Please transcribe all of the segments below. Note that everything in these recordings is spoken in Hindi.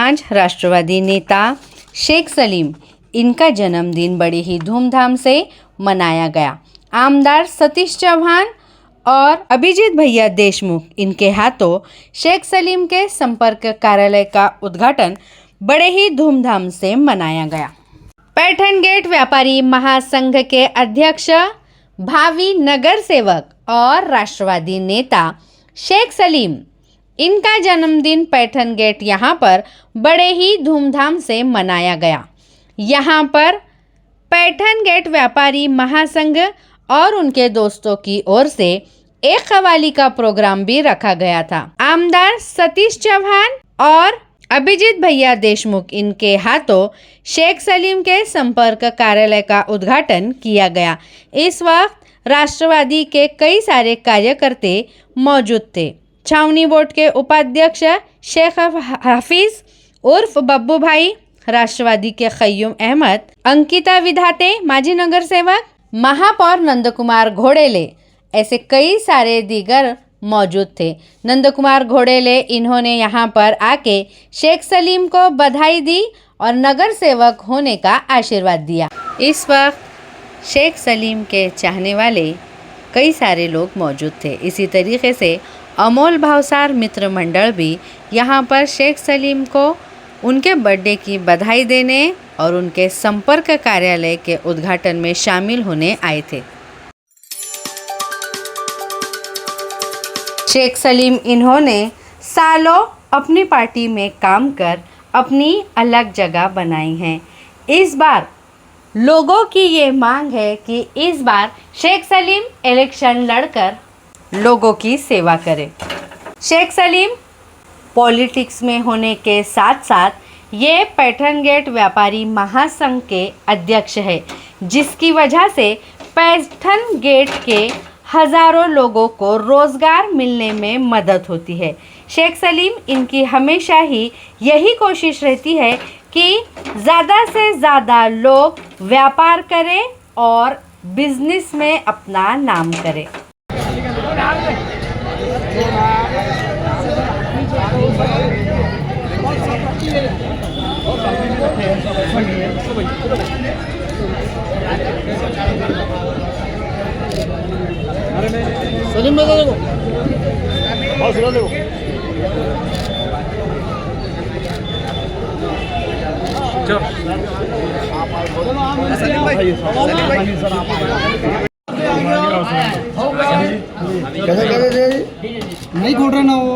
आज राष्ट्रवादी नेता शेख सलीम इनका जन्मदिन बड़े ही धूमधाम से मनाया गया। आमदार सतीश चौहान और अभिजीत भैया देशमुख इनके हाथों शेख सलीम के संपर्क कार्यालय का उद्घाटन बड़े ही धूमधाम से मनाया गया। पैठन गेट व्यापारी महासंघ के अध्यक्ष, भावी नगर सेवक और राष्ट्रवादी नेता शेख सलीम इनका जन्मदिन पैठन गेट यहाँ पर बड़े ही धूमधाम से मनाया गया। यहाँ पर पैठन गेट व्यापारी महासंघ और उनके दोस्तों की ओर से एक कव्वाली का प्रोग्राम भी रखा गया था। आमदार सतीश चौहान और अभिजीत भैया देशमुख इनके हाथों शेख सलीम के संपर्क कार्यालय का उद्घाटन किया गया। इस वक्त राष्ट्रवादी के कई सारे कार्यकर्ता मौजूद थे। छावनी बोर्ड के उपाध्यक्ष शेख हाफिज उर्फ बब्बू भाई, राष्ट्रवादी के खय्यूम अहमद, अंकिता विधाते माजी नगर सेवक, महापौर नंदकुमार घोड़ेले, ऐसे कई सारे दीगर मौजूद थे। नंदकुमार घोड़ेले इन्होंने यहाँ पर आके शेख सलीम को बधाई दी और नगर सेवक होने का आशीर्वाद दिया। इस वक्त शेख सलीम के चाहने वाले कई सारे लोग मौजूद थे। इसी तरीके से अमोल भावसार मित्र मंडल भी यहाँ पर शेख सलीम को उनके बर्थडे की बधाई देने और उनके संपर्क कार्यालय के उद्घाटन में शामिल होने आए थे। शेख सलीम इन्होंने सालों अपनी पार्टी में काम कर अपनी अलग जगह बनाई है। इस बार लोगों की ये मांग है कि इस बार शेख सलीम इलेक्शन लड़कर लोगों की सेवा करें। शेख सलीम पॉलिटिक्स में होने के साथ साथ ये पैठन गेट व्यापारी महासंघ के अध्यक्ष है, जिसकी वजह से पैठन गेट के हज़ारों लोगों को रोज़गार मिलने में मदद होती है। शेख सलीम इनकी हमेशा ही यही कोशिश रहती है कि ज़्यादा से ज़्यादा लोग व्यापार करें और बिजनेस में अपना नाम करें। सलीम भाई देखो और सुना देखो सलीम भाई कैसे नहीं खोल रहे ना वो।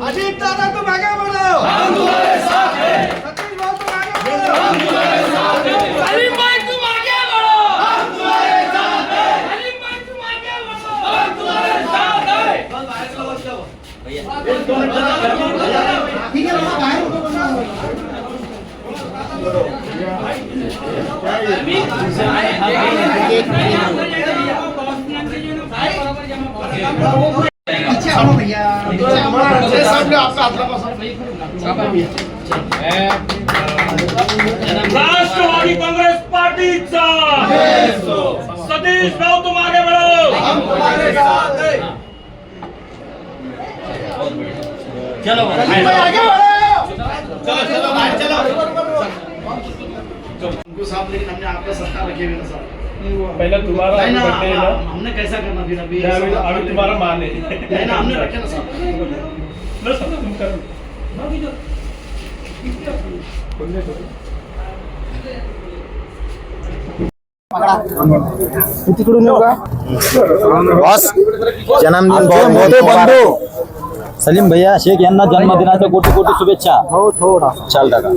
अजीत दादा तुम आगे बढ़ो, हम तुम्हारे साथ हैं। सतीश भाई तुम आगे बढ़ो, हम तुम्हारे साथ हैं। सलीम भाई तुम आगे बढ़ो, हम तुम्हारे साथ हैं। सलीम भाई तुम आगे बढ़ो, हम तुम्हारे साथ हैं। ठीक है बाबा, बाहर उठो पीछे आओ भैया, सामने आपका राष्ट्रवादी कांग्रेस पार्टीचा सतीश भाऊ तुम आगे बढ़ो, हम तुम्हारे साथ हैं। चलो आगे बढ़ो, चलो चलो भाई चलो। उनको साथ लेकिन हमने आपका सत्ता रखे हुए ना साथ। पहले तुम्हारा बर्थडे है ना, हमने कैसा करना फिर अभी अभी तुम्हारा मान है ना, हमने रखे ना साथ। बस तुम करो तिकडून येऊ का बॉस जन्मदिन बहुत बंधू सलीम भैया शेख यांना जन्मदिनाच्या कोटी कोटी शुभेच्छा। हो थोडा चल दादा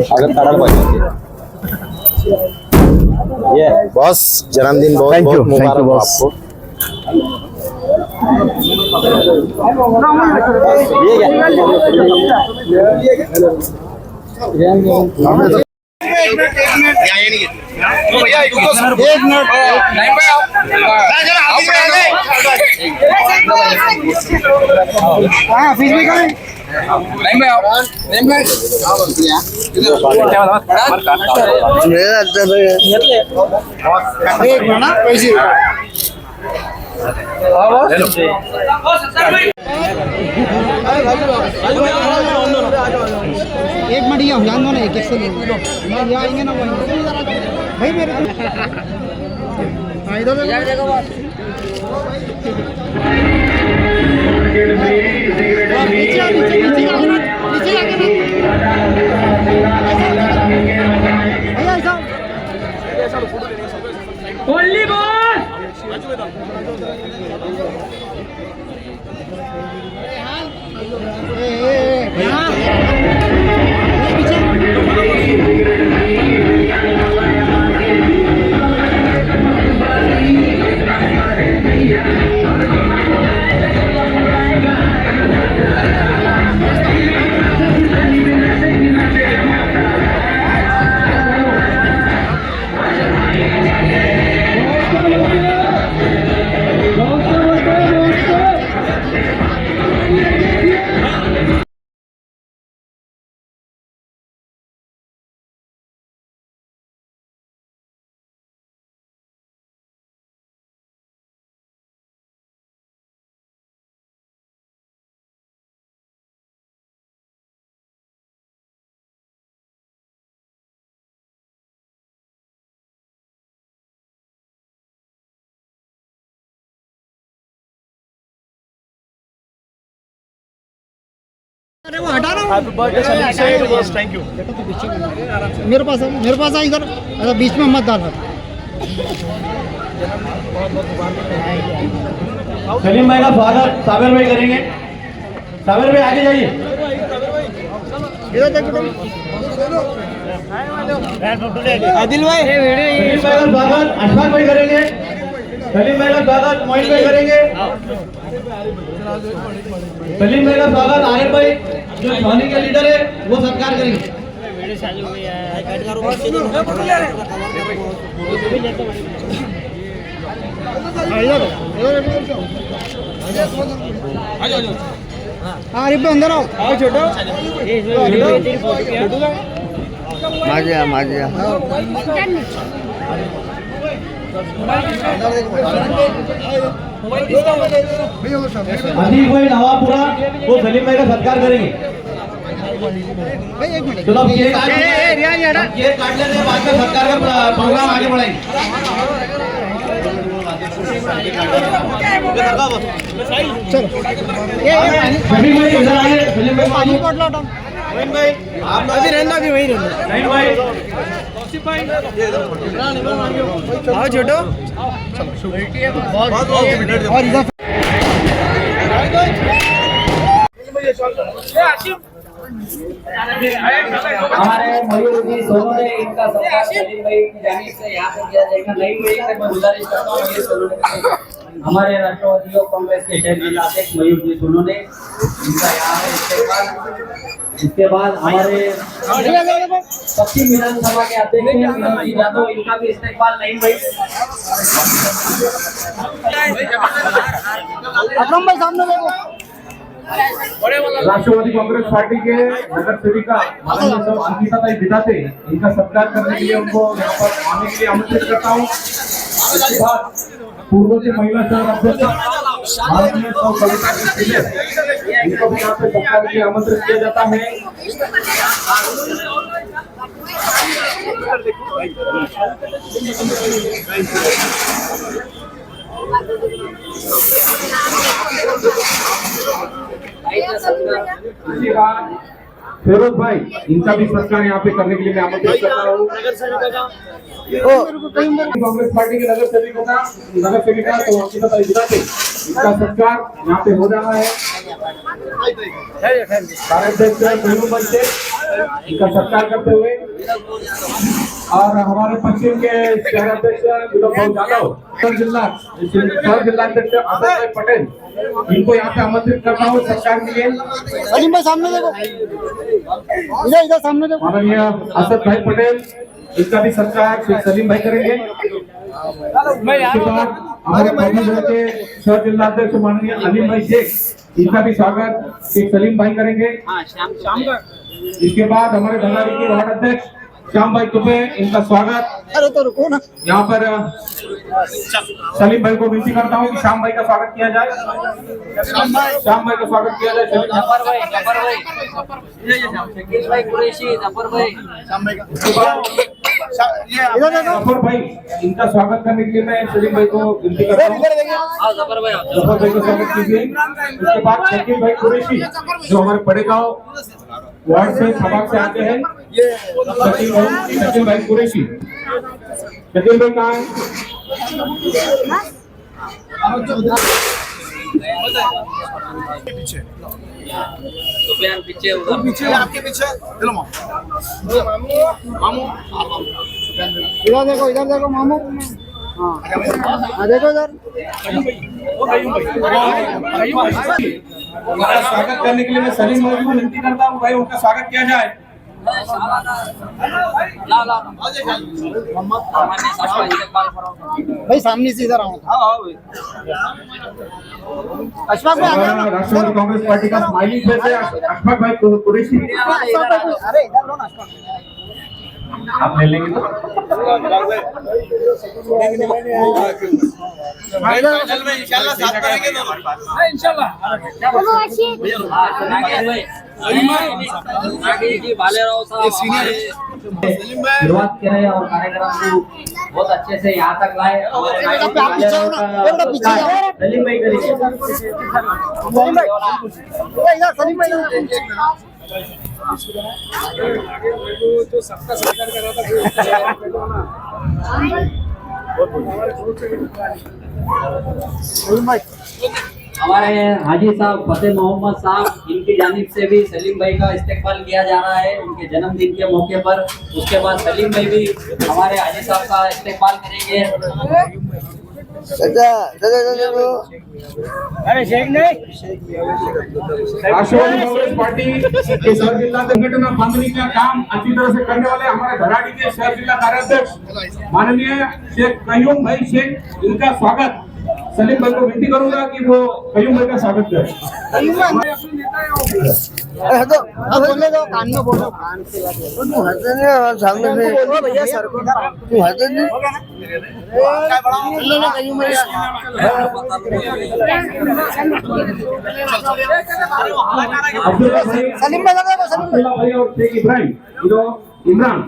स्वागत करायला पाहिजे। ये बॉस जन्मदिन बहुत बहुत मुबारक हो आपको। ये एक मिनट यहाँ ध्यान दो ना, एक से यहाँ आएंगे ना भाई मेरे इधर देखो नीचे नीचे नीचे नीचे आगे भैया ऐसा ओनली बॉस अरे वो हटा ना, थैंक यू। मेरे पास आ इधर, अरे बीच में मत डाल। सलीम भाई का स्वागत साबिर भाई करेंगे। साबिर भाई आगे जाइए। आदिल भाई सलीम भाई का स्वागत अशफाक भाई करेंगे। सलीम भाई का स्वागत मोहित भाई करेंगे। सलीम भाई का स्वागत आरिफ भाई जो धोनी के लीडर है वो सत्कार करेंगे। आरिफ भाई अंदर आओ छोटो माजिया अजीब भाई नवापुरा वो सलीम भाई का सत्कार करेंगे। चलो अब केक काट लेते हैं, बाद में सत्कार का प्रोग्राम आगे बढ़ाएंगे। सलीम भाई इधर आइए। सलीम भाई भाई आप अभी रहना भी वही रहना। नहीं भाई आओ छोटो और इधर हमारे मयूर जी सोनू ने इनका सत्कार सलीम भाई की जानिब से यहाँ पे किया जाएगा। नई मई से मैं गुजारिश करता हूँ ये सोनू ने हमारे राष्ट्रवादी कांग्रेस के शहर जिलाध्यक्ष मयूर जी सोनू ने इनका यहाँ है इस्तेमाल। इसके बाद हमारे पश्चिम विधानसभा के अध्यक्ष विनोद जी यादव इनका भी इस्तेमाल नहीं भाई। अकरम भाई सामने देखो। राष्ट्रवादी कांग्रेस पार्टी के नगर सेविका अंकिता बिदाते इनका सत्कार करने के लिए उनको यहाँ पर आने के लिए आमंत्रित करता हूँ। इसके बाद पूर्व से महिला शहर अध्यक्ष भारतीय सौ इनको भी यहाँ पे सत्कार के लिए आमंत्रित किया जाता है। इसके बाद फिरोज भाई इनका भी सत्कार यहाँ पे करने के लिए मैं आमंत्रित करता हूँ। कांग्रेस पार्टी के नगर सेविका तो अंकिता बिदाते इनका सत्कार यहाँ पे हो रहा है। कार्याध्यक्ष मंच से इनका सत्कार करते हुए और हमारे पश्चिम के शहराध्यक्ष विनोद यादव शहर जिलाध्यक्ष अशोक भाई पटेल इनको यहाँ पे आमंत्रित करता हूँ सत्कार के लिए। सलीम भाई सामने देखो, इधर सामने देखो। माननीय अशोक भाई पटेल इनका भी सत्कार श्री सलीम भाई करेंगे। इसके बाद हमारे पश्चिम के शहर जिलाध्यक्ष माननीय अलीम भाई शेख इनका भी स्वागत श्री सलीम भाई करेंगे। इसके बाद हमारे भंडारी के वार्ड अध्यक्ष श्याम भाई तुपे, इनका स्वागत। अरे तो रुको ना। यहाँ पर सलीम भाई को विनती करता हूँ कि श्याम भाई का स्वागत किया जाए। श्याम भाई का स्वागत किया जाए। जफर भाई शकील भाई कुरैशी, जफर भाई जफर भाई, इनका स्वागत करने के लिए मैं सलीम भाई को विनती करता हूँ। जफर भाई जफर भाई को स्वागत कीजिए। उसके बाद शकील भाई कुरैशी जो हमारे बड़े गाँव वार्ड से सभा से आते हैं, शकील भाई कुरैशी। शकील भाई कहाँ है? सुफियान पीछे उधर पीछे आपके पीछे चलो मामू इधर देखो मामू। हाँ देखो इधर। उनका स्वागत करने के लिए मैं सलीम भाई को विनती करता हूँ भाई उनका स्वागत किया जाए। भाई सामने से इधर आओ। अशफाक भाई राष्ट्रवादी कांग्रेस पार्टी का स्माइलिंग फेस है अशफाक भाई कुरैशी। अरे इधर लो ना आप ले लेंगे तो इंशाल्लाह साथ करेंगे शुरुआत करे और कार्यक्रम को बहुत अच्छे से यहाँ तक लाए। सलीम भाई करेंगे। सलीम भाई जो सबका सरकार कर रहा था। हमारे हाजी साहब फतेह मोहम्मद साहब, इनकी जानिब से भी सलीम भाई का इस्तेकबाल किया जा रहा है उनके जन्मदिन के मौके पर। उसके बाद सलीम भाई भी हमारे हाजी साहब का इस्तेकबाल करेंगे। राष्ट्रवादी कांग्रेस पार्टी के शहर जिला संगठन बांधने का काम अच्छी तरह से करने वाले हमारे धराड़ी के शहर जिला कार्याध्यक्ष माननीय शेख कयूम भाई शेख, इनका स्वागत। सलीम भाई को विनती करूंगा कि वो कयूम भाई का स्वागत करें। बोले दो कान में बोलो। कान से सामने से बोलो भैया सर को। तू हंस नहीं सलीम भाई और शेख इमरान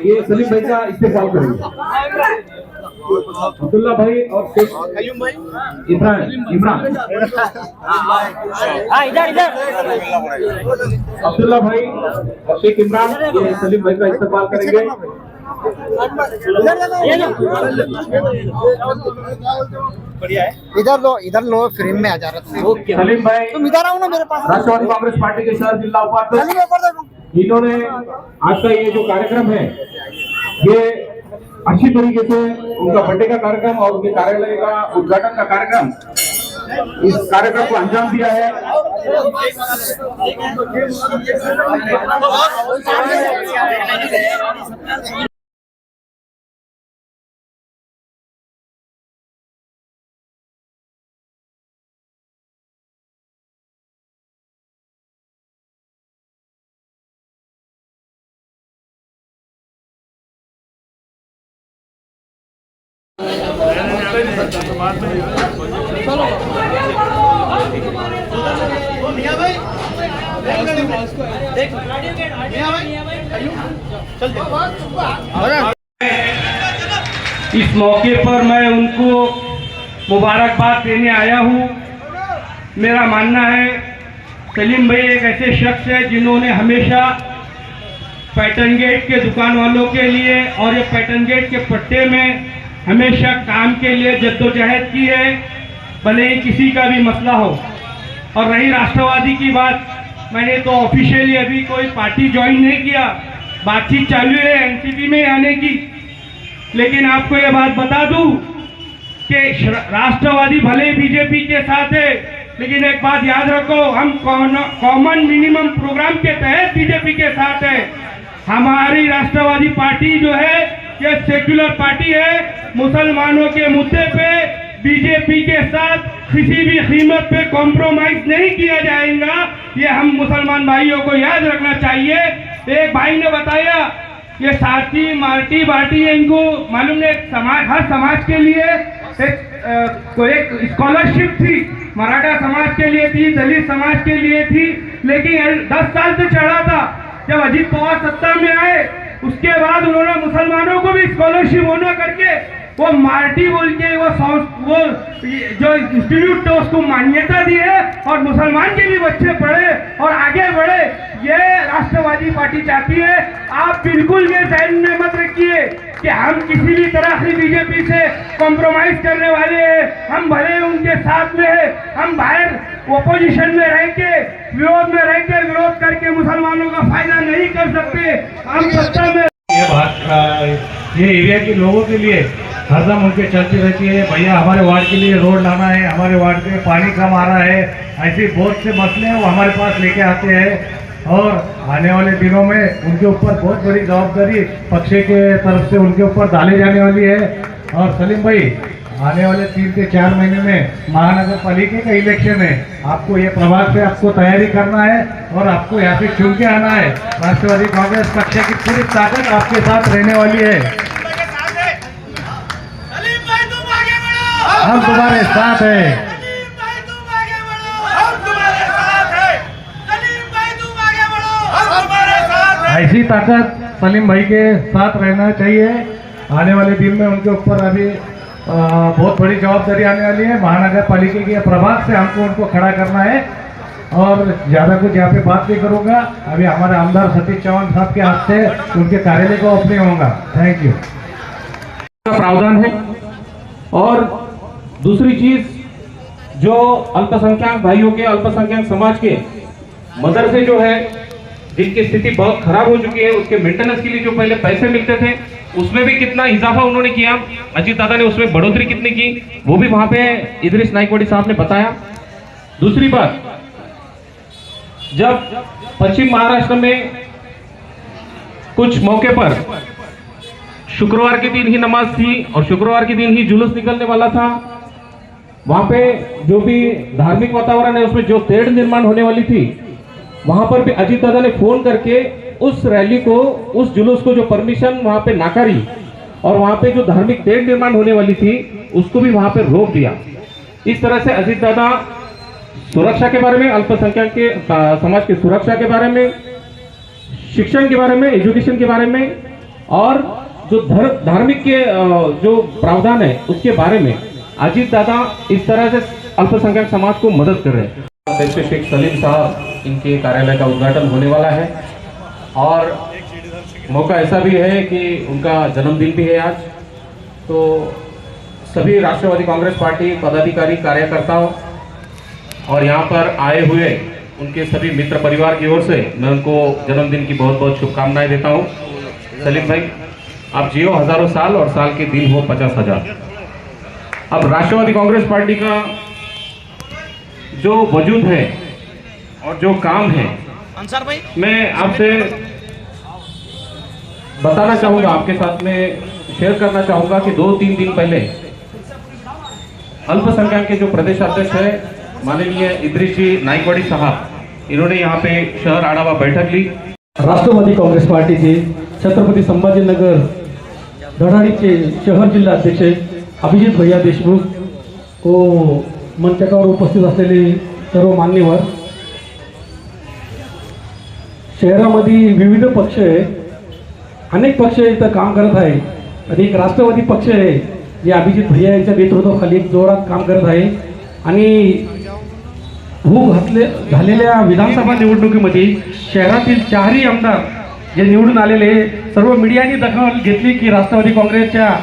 ये सलीम भाई का इस्तेमाल करेंगे। अब्दुल्ला भाई और शेख इमरान अब्दुल्ला भाई और शेख इमरान ये सलीम भाई का इस्तेमाल करेंगे। इधर लो फ्रेम में आ जा रहा है। सलीम भाई तुम इधर आओ ना मेरे पास। राष्ट्रवादी कांग्रेस पार्टी के शहर जिला उपाध्यक्ष, इन्होंने आज का ये जो कार्यक्रम है ये अच्छी तरीके से उनका बर्थडे का कार्यक्रम और उनके कार्यालय का उद्घाटन का कार्यक्रम, इस कार्यक्रम को अंजाम दिया है। इस मौके पर मैं उनको मुबारकबाद देने आया हूँ। मेरा मानना है सलीम भाई एक ऐसे शख्स है जिन्होंने हमेशा पैटर्न गेट के दुकान वालों के लिए और ये पैटर्न गेट के पट्टे में हमेशा काम के लिए जद्दोजहद की है, भले ही किसी का भी मसला हो। और रही राष्ट्रवादी की बात, मैंने तो ऑफिशियली अभी कोई पार्टी ज्वाइन नहीं किया, बातचीत चालू है एनसीपी में आने की। लेकिन आपको ये बात बता दूं कि राष्ट्रवादी भले बीजेपी के साथ है, लेकिन एक बात याद रखो, हम कॉमन मिनिमम प्रोग्राम के तहत बीजेपी के साथ है। हमारी राष्ट्रवादी पार्टी जो है ये सेक्युलर पार्टी है। मुसलमानों के मुद्दे पे बीजेपी के साथ किसी भी कीमत पे कॉम्प्रोमाइज नहीं किया जाएगा, ये हम मुसलमान भाइयों को याद रखना चाहिए। एक भाई ने बताया ये साथी मार्टी बाटी है, इनको मालूम नहीं। समाज, हर समाज के लिए एक स्कॉलरशिप थी, मराठा समाज के लिए थी, दलित समाज के लिए थी, लेकिन 10 साल से चढ़ा था। जब अजीत पवार सत्ता में आए उसके बाद उन्होंने मुसलमानों को भी स्कॉलरशिप होना करके वो मार्टी बोल के वो जो इंस्टीट्यूट था उसको मान्यता दी है, और मुसलमान के भी बच्चे पढ़े और आगे बढ़े। ये राष्ट्रवादी पार्टी चाहती है। आप बिल्कुल ये ध्यान में मत रखिए कि हम किसी भी तरह से बीजेपी से कॉम्प्रोमाइज करने वाले हैं। हम भले उनके साथ में है, हम बाहर ओपोजिशन में रह के, विरोध में रह के, विरोध करके मुसलमानों का फायदा नहीं कर सकते। हम सत्ता में ये बात ये एरिया के लोगों के लिए हरदम उनके चलती रहती है। भैया हमारे वार्ड के लिए रोड लाना है, हमारे वार्ड में पानी कम आ रहा है, ऐसे बहुत से मसले हैं वो हमारे पास लेके आते हैं। और आने वाले दिनों में उनके ऊपर बहुत बड़ी जवाबदारी पक्ष के तरफ से उनके ऊपर डाली जाने वाली है। और सलीम भाई, आने वाले 3 से 4 महीने में महानगर पालिका का इलेक्शन है। आपको ये प्रभाग से आपको तैयारी करना है और आपको यहाँ पे चुन के आना है। राष्ट्रवादी कांग्रेस पक्ष की पूरी ताकत आपके साथ रहने वाली है। हम तुम्हारे साथ हैं। ऐसी ताकत सलीम भाई के साथ रहना चाहिए। आने वाले दिन में उनके ऊपर अभी बहुत बड़ी जवाबदारी आने वाली है। महानगर पालिका के प्रभाग से हमको उनको खड़ा करना है। और ज़्यादा कुछ यहाँ पे बात नहीं करूँगा। अभी हमारे आमदार सतीश चौहान साहब के हाथ से उनके कार्यालय को ओपनिंग होगा। Thank you. प्रावधान है। और दूसरी चीज, जो अल्पसंख्यक भाइयों के, अल्पसंख्यक समाज के मदरसे जो है जिनकी स्थिति बहुत खराब हो चुकी है, उसके मेंटेनेंस के लिए जो पहले पैसे मिलते थे उसमें भी कितना इजाफा उन्होंने किया। अजीत दादा ने उसमें बढ़ोतरी कितनी की वो भी वहां पे इदरीस नाइकवाडी साहब ने बताया। दूसरी बात, जब पश्चिम महाराष्ट्र में कुछ मौके पर शुक्रवार के दिन ही नमाज थी और शुक्रवार के दिन ही जुलूस निकलने वाला था, वहां पे जो भी धार्मिक वातावरण है उसमें जो तेड़ निर्माण होने वाली थी, वहां पर भी अजीत दादा ने फोन करके उस रैली को, उस जुलूस को जो परमिशन वहां पे नाकारी और वहां पे जो धार्मिक तेड़ निर्माण होने वाली थी उसको भी वहां पे रोक दिया। इस तरह से अजीत दादा सुरक्षा के बारे में, अल्पसंख्यक के समाज की सुरक्षा के बारे में, शिक्षण के बारे में, एजुकेशन के बारे में और जो धार्मिक के जो प्रावधान है उसके बारे में अजीत दादा इस तरह से अल्पसंख्यक समाज को मदद कर रहे हैं। शेख सलीम साहब, इनके कार्यालय का उद्घाटन होने वाला है और मौका ऐसा भी है कि उनका जन्मदिन भी है आज। तो सभी राष्ट्रवादी कांग्रेस पार्टी पदाधिकारी, कार्यकर्ताओं और यहाँ पर आए हुए उनके सभी मित्र परिवार की ओर से मैं उनको जन्मदिन की बहुत बहुत शुभकामनाएं देता हूँ। सलीम भाई, आप जियो हजारों साल और साल के दिन हो 50,000। अब राष्ट्रवादी कांग्रेस पार्टी का जो वजूद है और जो काम है, मैं आपसे बताना चाहूंगा, आपके साथ में शेयर करना चाहूंगा कि 2-3 दिन पहले अल्पसंख्यक के जो प्रदेश अध्यक्ष है माननीय इदरीस जी नाइकवाडी साहब, इन्होंने यहाँ पे शहर आढावा बैठक ली। राष्ट्रवादी काँग्रेस पार्टीचे छत्रपती संभाजीनगर धडाडीचे शहर जिल्हा अध्यक्ष अभिजित भैया देशमुख को मंचावर उपस्थित असलेले सर्व मान्यवर, शहरामध्ये विविध पक्ष आहे, अनेक पक्ष इथं काम करत आहे आणि एक राष्ट्रवादी पक्ष आहे जे अभिजित भैया यांच्या नेतृत्वाखाली एक जोरात काम करत आहे। आणि झालेल्या विधानसभा निवडणुकीमध्ये शहरातील 4ही आमदार जे निवडून आलेले, सर्व मीडियाने दखल घेतली की राष्ट्रवादी काँग्रेसच्या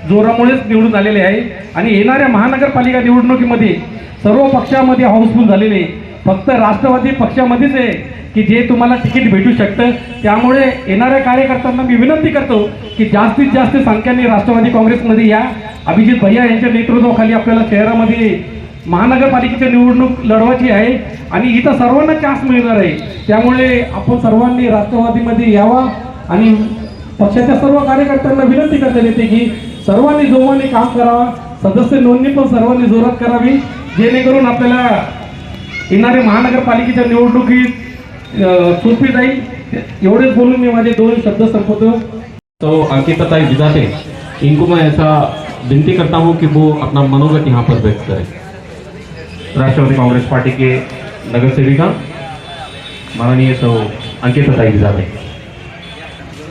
जोरामुळेच निवडून आलेले आहे आणि येणाऱ्या महानगरपालिका निवडणुकीमध्ये सर्व पक्षामध्ये हाऊसफुल झालेले फक्त राष्ट्रवादी पक्षामध्येच आहे की जे तुम्हाला तिकीट भेटू शकतं। त्यामुळे येणाऱ्या कार्यकर्त्यांना मी विनंती करतो की जास्तीत जास्त संख्येने राष्ट्रवादी काँग्रेसमध्ये या। अभिजित भैया यांच्या नेतृत्वाखाली आपल्याला शहरामध्ये महानगरपालिकेची निवडणूक लढवायची आहे आणि इथं सर्वांना चान्स मिळणार आहे। त्यामुळे आपण सर्वांनी राष्ट्रवादीमध्ये यावा आणि पक्षाच्या सर्व कार्यकर्त्यांना विनंती करण्यात येते की सर्वांनी जोमाने काम करावा, सदस्य नोंदणी पण सर्वांनी जोरात करावी, जेणेकरून आपल्याला येणाऱ्या महानगरपालिकेच्या निवडणुकीत सोपी जाईल। एवढेच बोलून मी माझे 2 शब्द संपवतो। तो अंकिता ताई विधाते, इनको मैं ऐसा विनती करता हूं कि वो अपना मनोगत यहाँ पर व्यक्त करें। राष्ट्रवादी कांग्रेस पार्टी के नगर सेविका माननीय सौ अंकिता ताई विधाते।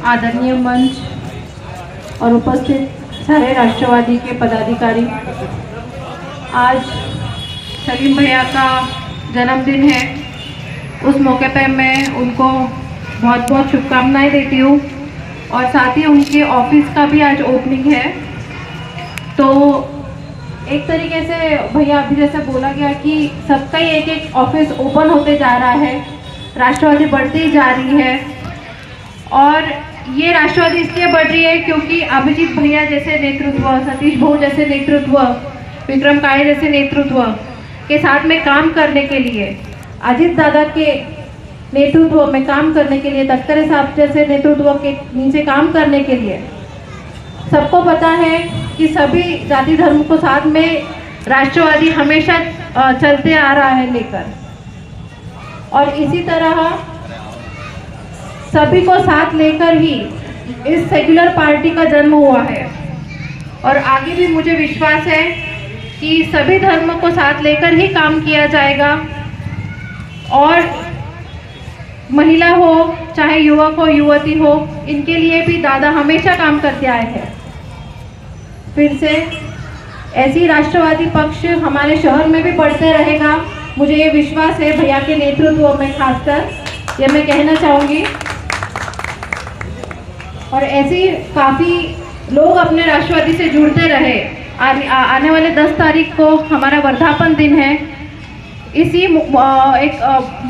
आदरणीय मंच और उपस्थित सारे राष्ट्रवादी के पदाधिकारी, आज सलीम भैया का जन्मदिन है। उस मौके पर मैं उनको बहुत बहुत शुभकामनाएं देती हूँ और साथ ही उनके ऑफिस का भी आज ओपनिंग है। तो एक तरीके से भैया अभी जैसे बोला गया कि सबका ही एक एक ऑफिस ओपन होते जा रहा है, राष्ट्रवादी बढ़ती ही जा रही है। और ये राष्ट्रवादी इसलिए बढ़ रही है क्योंकि अभिजीत भैया जैसे नेतृत्व, सतीश भाऊ जैसे नेतृत्व, विक्रम काळे जैसे नेतृत्व के साथ में काम करने के लिए, अजीत दादा के नेतृत्व में काम करने के लिए, तटकरे साहब जैसे नेतृत्व के नीचे काम करने के लिए, सबको पता है कि सभी जाति धर्म को साथ में राष्ट्रवादी हमेशा चलते आ रहा है लेकर। और इसी तरह सभी को साथ लेकर ही इस सेक्युलर पार्टी का जन्म हुआ है। और आगे भी मुझे विश्वास है कि सभी धर्मों को साथ लेकर ही काम किया जाएगा। और महिला हो चाहे युवक हो युवती हो, इनके लिए भी दादा हमेशा काम करते आए हैं। फिर से ऐसी राष्ट्रवादी पक्ष हमारे शहर में भी बढ़ते रहेगा, मुझे ये विश्वास है भैया के नेतृत्व में, खासकर ये मैं कहना चाहूँगी। और ऐसे काफ़ी लोग अपने राष्ट्रवादी से जुड़ते रहे। आने वाले 10 तारीख को हमारा वर्धापन दिन है। इसी एक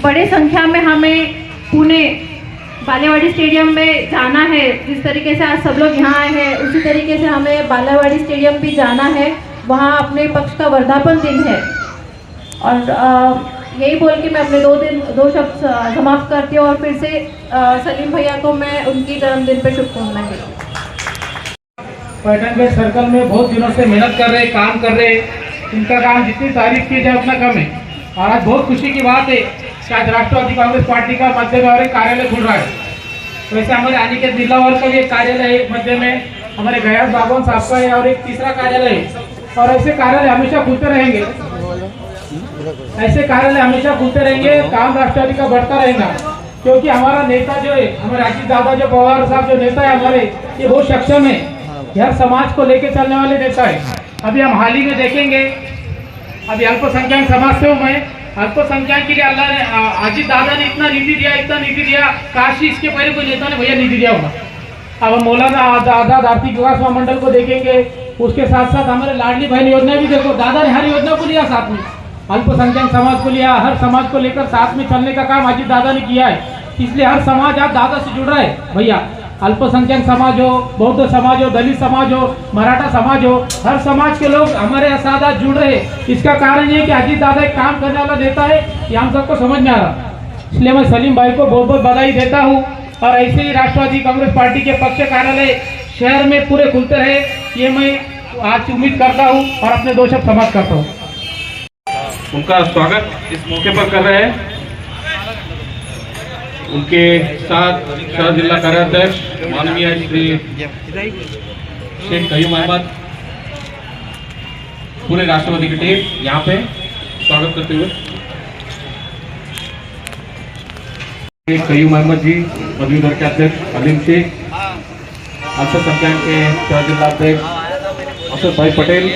बड़े संख्या में हमें पुणे बालेवाड़ी स्टेडियम में जाना है। जिस तरीके से आज सब लोग यहाँ आए हैं, उसी तरीके से हमें बालेवाड़ी स्टेडियम भी जाना है, वहाँ अपने पक्ष का वर्धापन दिन है। और यही बोल के मैं अपने दो शब्द समाप्त करती हूँ और फिर से सलीम भैया को मैं उनकी जन्मदिन पे शुभकामनाएं देती हूँ। पलटन गेट सर्कल में बहुत दिनों से मेहनत कर रहे, काम कर रहे, इनका काम जितनी तारीफ की जाए उतना कम है। और आज बहुत खुशी की बात है कि आज राष्ट्रवादी कांग्रेस पार्टी का मध्य में और एक कार्यालय खुल रहा है। वैसे हमारे अनिकेत बिरलावर का भी एक कार्यालय है मध्य में, हमारे गयास बागवान साहब का है और एक तीसरा कार्यालय है। और ऐसे कार्यालय हमेशा खुलते रहेंगे, ऐसे कार्यालय हमेशा खुलते रहेंगे, काम राष्ट्रवादी का बढ़ता रहेगा। क्योंकि हमारा नेता जो है, हमारे अजीत दादा जो पवार साहब जो नेता है हमारे, ये बहुत सक्षम है, हर समाज को लेके चलने वाले नेता है। अभी हम हाल ही में देखेंगे, अभी अल्पसंख्यक समाज से हूँ मैं, अल्पसंख्यक के लिए अल्लाह ने, अजीत दादा ने इतना निधि दिया, काशी इसके पहले कोई नेता ने भैया निधि दिया होगा। अब हम मौलाना आजाद आर्थिक विकास महामंडल को देखेंगे, उसके साथ साथ हमारे लाडली बहन योजना भी देखो, दादा ने हर योजना को लिया साथ में, अल्पसंख्यक समाज को लिया, हर समाज को लेकर साथ में चलने का काम अजीत दादा ने किया है। इसलिए हर समाज आज दादा से जुड़ रहा है भैया, अल्पसंख्यक समाज हो, बौद्ध समाज हो, दलित समाज हो, मराठा समाज हो, हर समाज के लोग हमारे साथ आज जुड़ रहे हैं। इसका कारण ये है कि अजीत दादा एक काम करने वाला नेता है, ये हम सबको समझ में आ रहा। इसलिए मैं सलीम भाई को बहुत बहुत बधाई देता हूँ। और ऐसे ही राष्ट्रवादी कांग्रेस पार्टी के पक्ष कार्यालय शहर में पूरे खुलते रहे, ये मैं आज उम्मीद करता हूँ और अपने 2 शब्द समाप्त करता हूँ। उनका स्वागत इस मौके पर कर रहे हैं उनके साथ शहर जिला कार्याध्यक्ष माननीय श्री शेख कयूम अहमद, पूरे राष्ट्रवादी की टीम यहाँ पे स्वागत करते हुए शेख कयूम अहमद जी, पदवीधर के अध्यक्ष अलीम शेख, अल्पसंख्यक के शहर जिला अध्यक्ष अशोक भाई पटेल,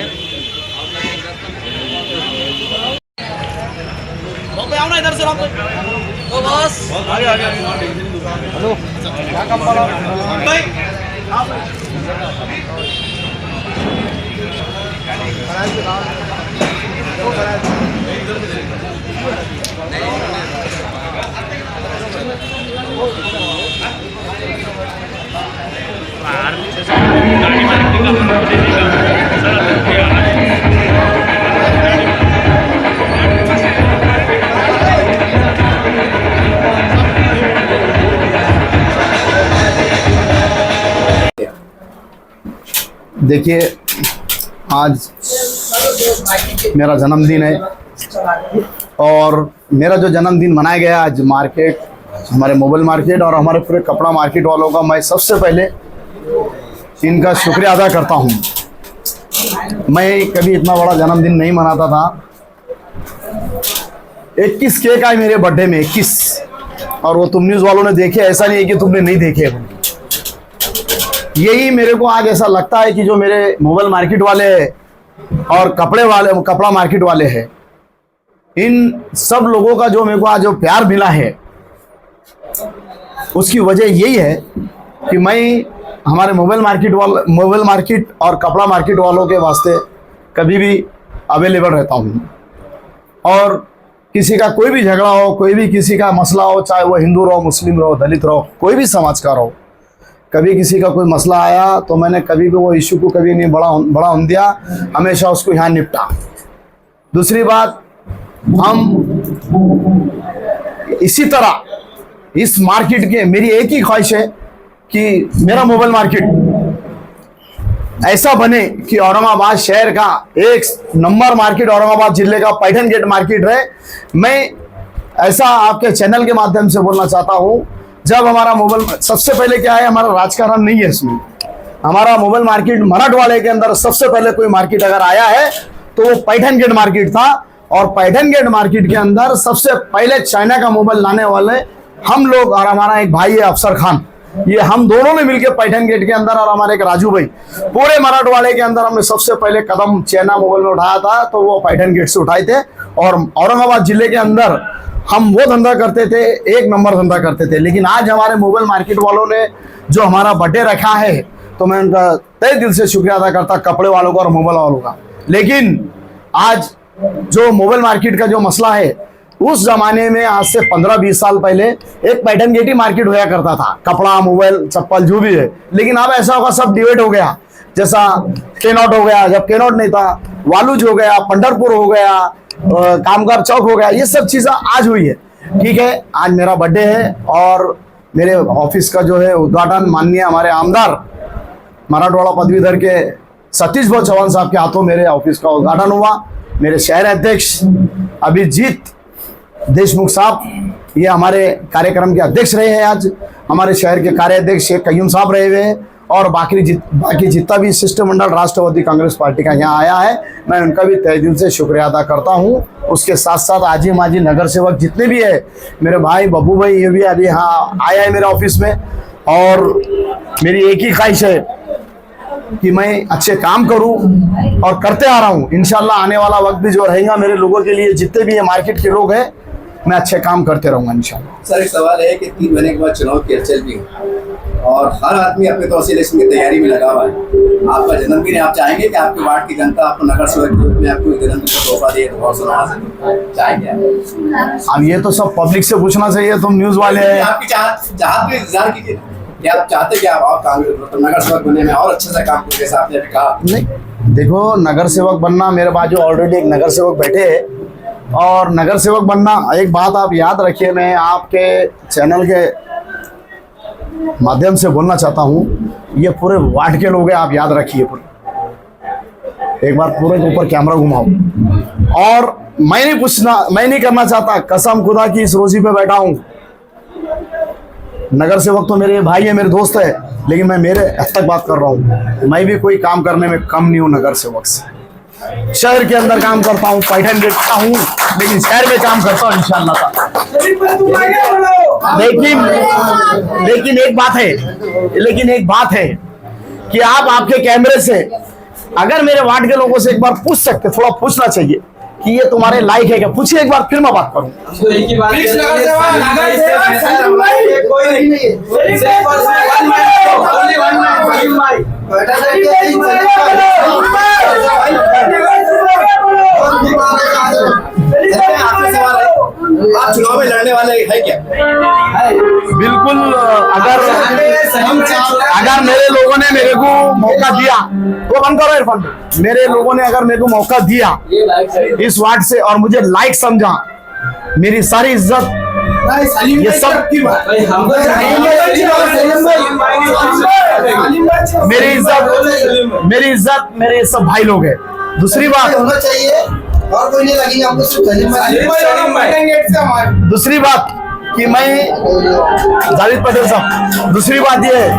इधर से बस आगे हेलो क्या काम भाई देखिए, आज मेरा जन्मदिन है और मेरा जो जन्मदिन मनाया गया आज मार्केट, हमारे मोबाइल मार्केट और हमारे पूरे कपड़ा मार्केट वालों का मैं सबसे पहले इनका शुक्रिया अदा करता हूँ। मैं कभी इतना बड़ा जन्मदिन नहीं मनाता था। 21 केक आए मेरे बर्थडे में, 21, और वो तुम न्यूज़ वालों ने देखे, ऐसा नहीं है कि तुमने नहीं देखे। यही मेरे को आज ऐसा लगता है कि जो मेरे मोबाइल मार्केट वाले और कपड़ा मार्केट वाले हैं, इन सब लोगों का जो मेरे को आज जो प्यार मिला है, उसकी वजह यही है कि मैं हमारे मोबाइल मार्केट और कपड़ा मार्केट वालों के वास्ते कभी भी अवेलेबल रहता हूँ। और किसी का कोई भी झगड़ा हो, कोई भी किसी का मसला हो, चाहे वो हिंदू रहो, मुस्लिम रहो, दलित रहो, कोई भी समाज का रहो, कभी किसी का कोई मसला आया तो मैंने कभी भी वो इशू को कभी नहीं बड़ा होने दिया, हमेशा उसको यहाँ निपटा। दूसरी बात, हम इसी तरह इस मार्केट के, मेरी एक ही ख्वाहिश है कि मेरा मोबाइल मार्केट ऐसा बने कि औरंगाबाद शहर का एक नंबर मार्केट, औरंगाबाद जिले का पैठन गेट मार्केट रहे। मैं ऐसा आपके चैनल के माध्यम से बोलना चाहता हूँ, जब हमारा मोबाइल, सबसे पहले क्या है, हमारा राजकारण नहीं है इसमें, हमारा मोबाइल मार्केट मराठवाड़े के अंदर सबसे पहले कोई मार्केट अगर आया है तो वो पैठन गेट मार्केट था। और पैठन गेट मार्केट के अंदर सबसे पहले चाइना का मोबाइल लाने वाले हम लोग, और हमारा एक भाई है अफसर खान, ये हम दोनों ने मिलकर पैठन गेट के अंदर, और हमारे एक राजू भाई, पूरे मराठवाड़े के अंदर हमने सबसे पहले कदम चाइना मोबाइल में उठाया था, तो वो पैठन गेट से उठाए थे। और औरंगाबाद जिले के अंदर हम वो धंधा करते थे, एक नंबर धंधा करते थे। लेकिन आज हमारे मोबाइल मार्केट वालों ने जो हमारा बर्थडे रखा है, तो मैं उनका तहे दिल से शुक्रिया अदा करता, कपड़े वालों का और मोबाइल वालों का। लेकिन आज जो मोबाइल मार्केट का जो मसला है, उस जमाने में आज से 15-20 साल पहले एक पैठन गेट ही मार्केट होया करता था, कपड़ा, मोबाइल, चप्पल जो भी है। लेकिन अब ऐसा होगा, सब डिवाइड हो गया, जैसा केनॉट हो गया, जब केनॉट नहीं था वालूज हो गया, पंढरपुर हो गया, कामगार चौक हो गया, ये सब चीज़ें आज हुई है। ठीक है, आज मेरा बर्थडे है और मेरे ऑफिस का जो है उद्घाटन माननीय हमारे आमदार मराठवाड़ा पदवीधर के सतीश भाऊ चौहान साहब के हाथों मेरे ऑफिस का उद्घाटन हुआ। मेरे शहर अध्यक्ष अभिजीत देशमुख साहब, ये हमारे कार्यक्रम के अध्यक्ष रहे हैं। आज हमारे शहर के कार्याध्यक्ष शेख कयूम साहब रहे हुए हैं, और बाकी जितना भी शिष्टमंडल राष्ट्रवादी कांग्रेस पार्टी का यहाँ आया है, मैं उनका भी तहे दिल से शुक्रिया अदा करता हूँ। उसके साथ साथ आजी माजी नगर सेवक जितने भी है, मेरे भाई बब्बू भाई, ये भी अभी यहाँ आया है मेरे ऑफिस में। और मेरी एक ही ख्वाहिश है कि मैं अच्छे काम करूं और करते आ रहा हूं। इंशाल्लाह आने वाला वक्त भी जो रहेगा मेरे लोगों के लिए, जितने भी ये मार्केट के लोग हैं, मैं अच्छे काम करते रहूंगा इंशाल्लाह। सर, एक सवाल है कि 3 महीने के बाद चुनाव की हलचल भी है और हर आदमी अपने तौर से इलेक्शन की तैयारी में लगा हुआ है। आपका जन्मदिन है, आप चाहेंगे कि आपके वार्ड की जनता आपको नगर सेवक के रूप में आपको जन्मदिन का तोहफा दे, तो बहुत सुना चाहेंगे? अब ये तो सब पब्लिक से पूछना चाहिए, तुम न्यूज वाले हैं। आपकी चाहत में इंतजार कीजिए, क्या आप चाहते कि आप कांग्रेस नगर सेवक बनने में और अच्छे से काम करें, जैसा आपने अभी कहा? नहीं, देखो, नगर सेवक बनना, मेरे बाजू ऑलरेडी एक नगर सेवक बैठे हैं, और नगर सेवक बनना, एक बात आप याद रखिए, मैं आपके चैनल के माध्यम से बोलना चाहता हूँ, ये पूरे वार्ड के लोग हैं, आप याद रखिए। पूरे एक बार पूरे के ऊपर कैमरा घुमाओ। और मैं नहीं करना चाहता, कसम खुदा की इस रोजी पे बैठा हूँ। नगर सेवक तो मेरे भाई है, मेरे दोस्त है, लेकिन मैं मेरे हद तक बात कर रहा हूँ, मैं भी कोई काम करने में कम नहीं हूँ नगर सेवक से। शहर के अंदर काम करता हूँ, पैठन गेट का हूँ, लेकिन शहर में काम करता हूँ इंशाल्लाह। लेकिन एक बात है कि आप आपके कैमरे से अगर मेरे वार्ड के लोगों से एक बार पूछ सकते, थोड़ा पूछना चाहिए कि ये तुम्हारे लायक है क्या, पूछिए एक बार, फिर मैं बात करूँ। आप चुनाव में लड़ने वाले है क्या? बिल्कुल। अगर मेरे लोगों ने मेरे को मौका दिया, तो बंद करो इरफान, मेरे लोगों ने अगर मेरे को मौका दिया इस वार्ड से और मुझे लायक समझा, मेरी सारी इज्जत, ये सब मेरी इज्जत मेरे सब भाई लोग हैं। दूसरी बात होना चाहिए और कोई नहीं लगेगा आपको, सिर्फ दूसरी बात, कि मैं जावेद पटेल साहब, दूसरी बात ये है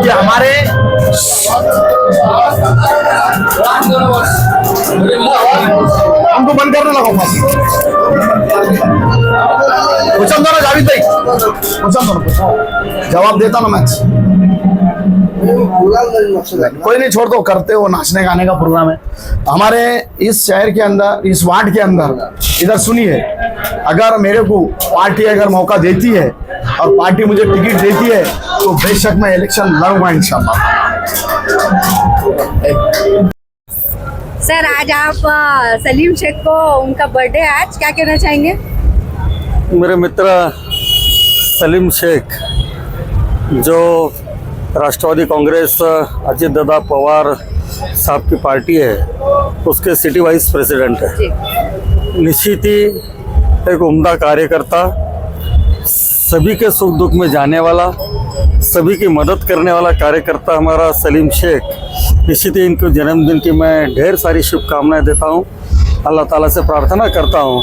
कि हमारे हमको बंद करने लगा पूछा दो ना जावेद भाई, पूछा दो, जवाब देता ना मैच। कोई नहीं, छोड़ दो, करते हो, नाचने गाने का प्रोग्राम है हमारे इस शहर के अंदर, इस वार्ड के अंदर। इधर सुनिए, अगर मेरे को पार्टी अगर मौका देती है और पार्टी मुझे टिकट देती है तो बेशक मैं इलेक्शन लड़ूंगा इंशाल्लाह। सर, आज आप सलीम शेख को, उनका बर्थडे आज, क्या कहना चाहेंगे? मेरे मित्र सलीम शेख जो राष्ट्रवादी कांग्रेस अजित दादा पवार साहब की पार्टी है, उसके सिटी वाइस प्रेसिडेंट है। निश्चित ही एक उम्दा कार्यकर्ता, सभी के सुख दुख में जाने वाला, सभी की मदद करने वाला कार्यकर्ता हमारा सलीम शेख। निश्चित ही इनके जन्मदिन की मैं ढेर सारी शुभकामनाएं देता हूं। अल्लाह ताला से प्रार्थना करता हूं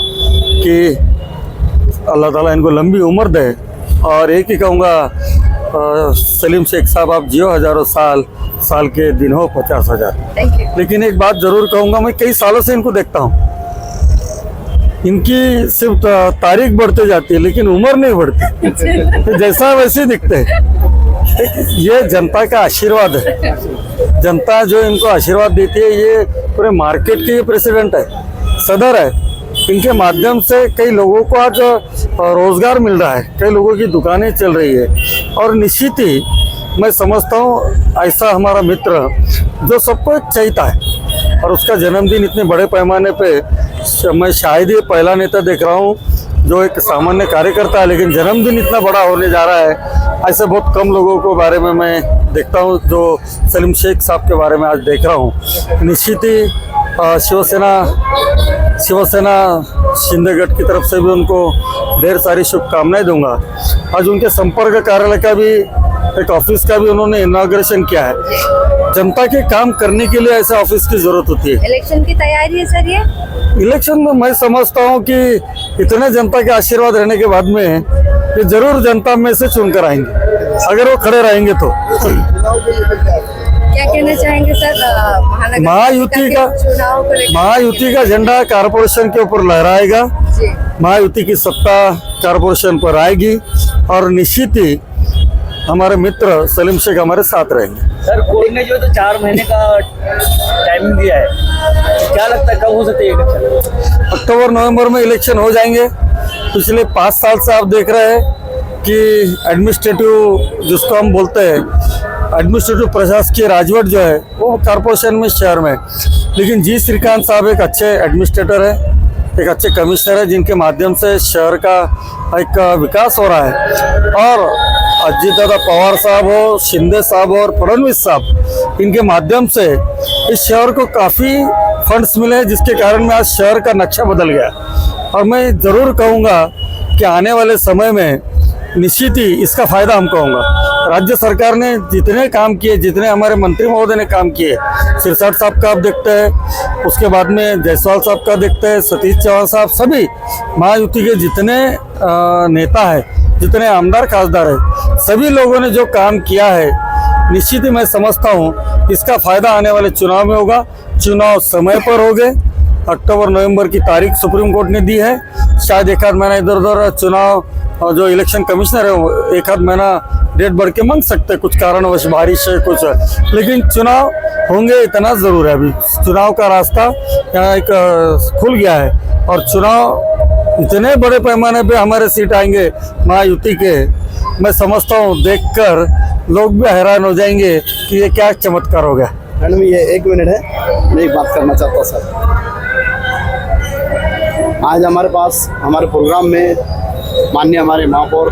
कि अल्लाह ताला इनको लंबी उम्र दे, और एक ही कहूँगा, सलीम शेख साहब आप जियो हजारों साल, साल के दिन हो 50,000। लेकिन एक बात जरूर कहूँगा, मैं कई सालों से इनको देखता हूँ, इनकी सिर्फ तारीख बढ़ते जाती है लेकिन उम्र नहीं बढ़ती, तो जैसा वैसे दिखते हैं। ये जनता का आशीर्वाद है, जनता जो इनको आशीर्वाद देती है। ये पूरे मार्केट के प्रेसिडेंट है, सदर है, इनके माध्यम से कई लोगों को आज रोजगार मिल रहा है, कई लोगों की दुकानें चल रही है। और निश्चित ही मैं समझता हूँ ऐसा हमारा मित्र जो सबको चाहता है, और उसका जन्मदिन इतने बड़े पैमाने पे मैं शायद ही पहला नेता देख रहा हूँ जो एक सामान्य कार्यकर्ता है लेकिन जन्मदिन इतना बड़ा होने जा रहा है। ऐसे बहुत कम लोगों के बारे में मैं देखता हूँ जो सलीम शेख साहब के बारे में आज देख रहा हूँ। निश्चित ही शिवसेना शिंदे गढ़ की तरफ से भी उनको ढेर सारी शुभकामनाएं दूंगा। आज उनके संपर्क कार्यालय का भी, एक ऑफिस का भी उन्होंने इनॉग्रेशन किया है। जनता के काम करने के लिए ऐसे ऑफिस की जरूरत होती है। इलेक्शन की तैयारी है सर ये? इलेक्शन में मैं समझता हूँ कि इतने जनता के आशीर्वाद रहने के बाद में ये जरूर जनता में से चुनकर आएंगे, अगर वो खड़े रहेंगे तो। क्या कहना चाहेंगे सर? महायुति का झंडा कारपोरेशन के ऊपर लहराएगा, महायुति की सत्ता कारपोरेशन पर आएगी, और निश्चित ही हमारे मित्र सलीम शेख हमारे साथ रहेंगे। सर, कोर्ट ने जो 4 महीने का टाइमिंग दिया है, क्या लगता है कब हो सकती है इलेक्शन? अक्टूबर नवंबर में इलेक्शन हो जाएंगे। पिछले 5 साल से आप देख रहे हैं कि एडमिनिस्ट्रेटिव, जिसको हम बोलते हैं एडमिनिस्ट्रेटिव प्रशासकीय राजवट जो है वो कारपोरेशन में, शहर में। लेकिन जी श्रीकांत साहब एक अच्छे एडमिनिस्ट्रेटर है, एक अच्छे कमिश्नर है, जिनके माध्यम से शहर का एक विकास हो रहा है। और अजित दादा पवार साहब हो, शिंदे साहब और फडणवीस साहब, इनके माध्यम से इस शहर को काफ़ी फंड्स मिले हैं, जिसके कारण में आज शहर का नक्शा बदल गया। और मैं ज़रूर कहूँगा कि आने वाले समय में निश्चित ही इसका फ़ायदा हम कहूँगा। राज्य सरकार ने जितने काम किए, जितने हमारे मंत्री महोदय ने काम किए, सिरसाट साहब का आप देखते हैं, उसके बाद में जायसवाल साहब का देखते हैं, सतीश चौहान साहब, सभी महायुति के जितने नेता हैं, जितने आमदार खासदार हैं, सभी लोगों ने जो काम किया है, निश्चित ही मैं समझता हूँ इसका फ़ायदा आने वाले चुनाव में होगा। चुनाव समय पर हो गए, अक्टूबर नवंबर की तारीख सुप्रीम कोर्ट ने दी है। शायद एक आध महीना इधर उधर चुनाव, जो इलेक्शन कमिश्नर है वो एक आध महीना डेट बढ़ के मांग सकते, कुछ कारणवश बारिश है कुछ, लेकिन चुनाव होंगे इतना ज़रूर है। अभी चुनाव का रास्ता यहाँ एक खुल गया है, और चुनाव इतने बड़े पैमाने पे हमारे सीट आएंगे महायुति के, मैं समझता हूँ देखकर लोग भी हैरान हो जाएंगे कि ये क्या चमत्कार हो गया। मैडम ये 1 मिनट है, मैं एक बात करना चाहता हूँ सर। आज हमारे पास हमारे प्रोग्राम में माननीय हमारे महापौर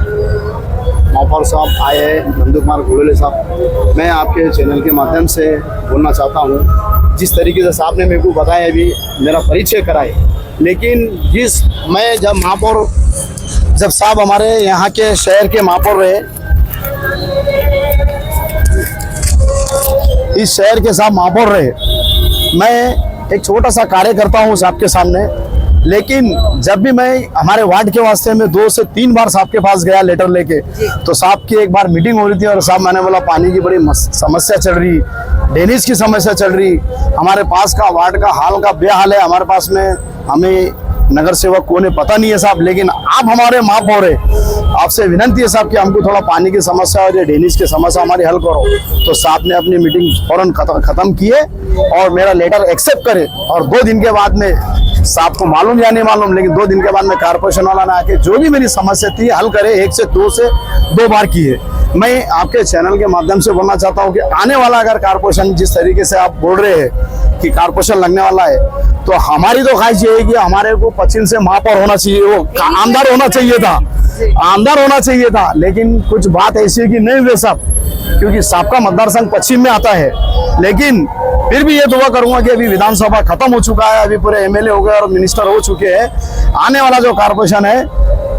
साहब आए हैं, नंदू कुमार घोड़ले साहब। मैं आपके चैनल के माध्यम से बोलना चाहता हूँ, जिस तरीके से साहब ने मेरे को बताया, अभी मेरा परिचय कराए, लेकिन जब साहब हमारे यहाँ के शहर के महापौर रहे, इस शहर के साहब महापौर रहे, मैं एक छोटा सा कार्य करता हूँ आपके सामने। लेकिन जब भी मैं हमारे वार्ड के वास्ते में 2 से 3 बार साहब के पास गया लेटर लेके, तो साहब की एक बार मीटिंग हो रही थी और साहब मैंने बोला पानी की बड़ी समस्या चल रही, ड्रेनेज की समस्या चल रही, हमारे पास का वार्ड का हाल का बेहाल है, हमारे पास में हमें नगर सेवक कौन है पता नहीं है साहब, लेकिन आप हमारे महापौर है, आपसे विनंती है साहब कि हमको थोड़ा पानी की समस्या और ड्रेनेज की समस्या हमारी हल करो। तो साहब ने अपनी मीटिंग फौरन खत्म किए और मेरा लेटर एक्सेप्ट करे, और 2 दिन के बाद में साहब को मालूम या नहीं मालूम, लेकिन 2 दिन के बाद में कारपोरेशन वाला ने आके जो भी मेरी समस्या थी हल करे, 1 से 2 बार की है। मैं आपके चैनल के माध्यम से बोलना चाहता हूँ कि आने वाला अगर कारपोरेशन जिस तरीके से आप बोल रहे हैं कि कारपोरेशन लगने वाला है, तो हमारी तो ख्वाहिश ये है कि हमारे को पश्चिम से महापौर होना चाहिए, वो आमदार होना चाहिए था, लेकिन कुछ बात ऐसी है कि नहीं हुए साहब, क्योंकि साहब का मतदार संघ पश्चिम में आता है। लेकिन फिर भी ये दुआ करूंगा कि अभी विधानसभा खत्म हो चुका है, अभी पूरे एमएलए हो गए और मिनिस्टर हो चुके हैं, आने वाला जो कारपोरेशन है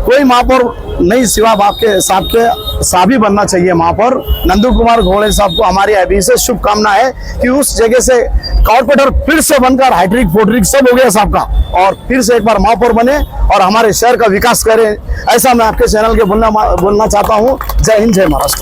कोई महापौर नहीं सिवा आपके साहब ही बनना चाहिए महापौर। नंदू कुमार घोड़े साहब को हमारी अभी से शुभकामना है कि उस जगह से कॉर्पोरेटर फिर से बनकर हाइड्रिक फोड्रिक सब हो गया साहब का, और फिर से एक बार महापौर बने और हमारे शहर का विकास करें, ऐसा मैं आपके चैनल के बोलना चाहता हूँ। जय हिंद, जय महाराष्ट्र।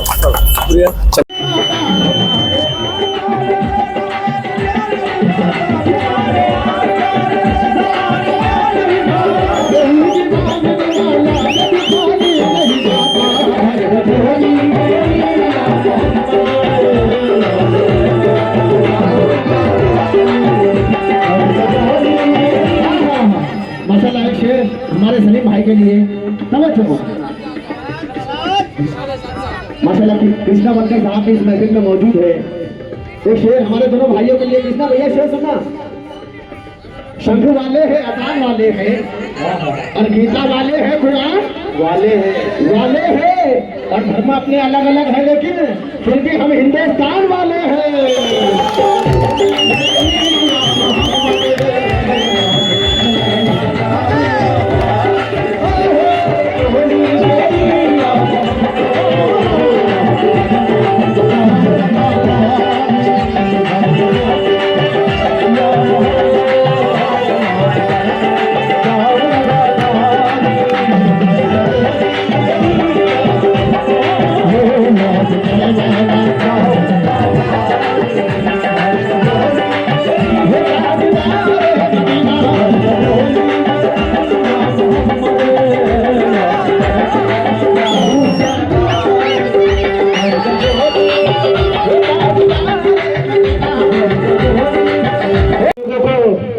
माशाल्लाह एक शेर हमारे सलीम भाई के लिए तवज्जो। माशाल्लाह कृष्णा बनकर साहब इस महफिल में मौजूद है। एक शेर हमारे दोनों भाइयों के लिए। कृष्णा भैया शेर सुनना। शंख वाले हैं, अजान वाले हैं, और गीता वाले हैं, कुरान वाले हैं, और धर्म अपने अलग अलग है, लेकिन फिर भी हम हिंदुस्तान वाले हैं।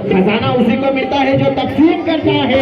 खजाना उसी को मिलता है जो तकसीम करता है।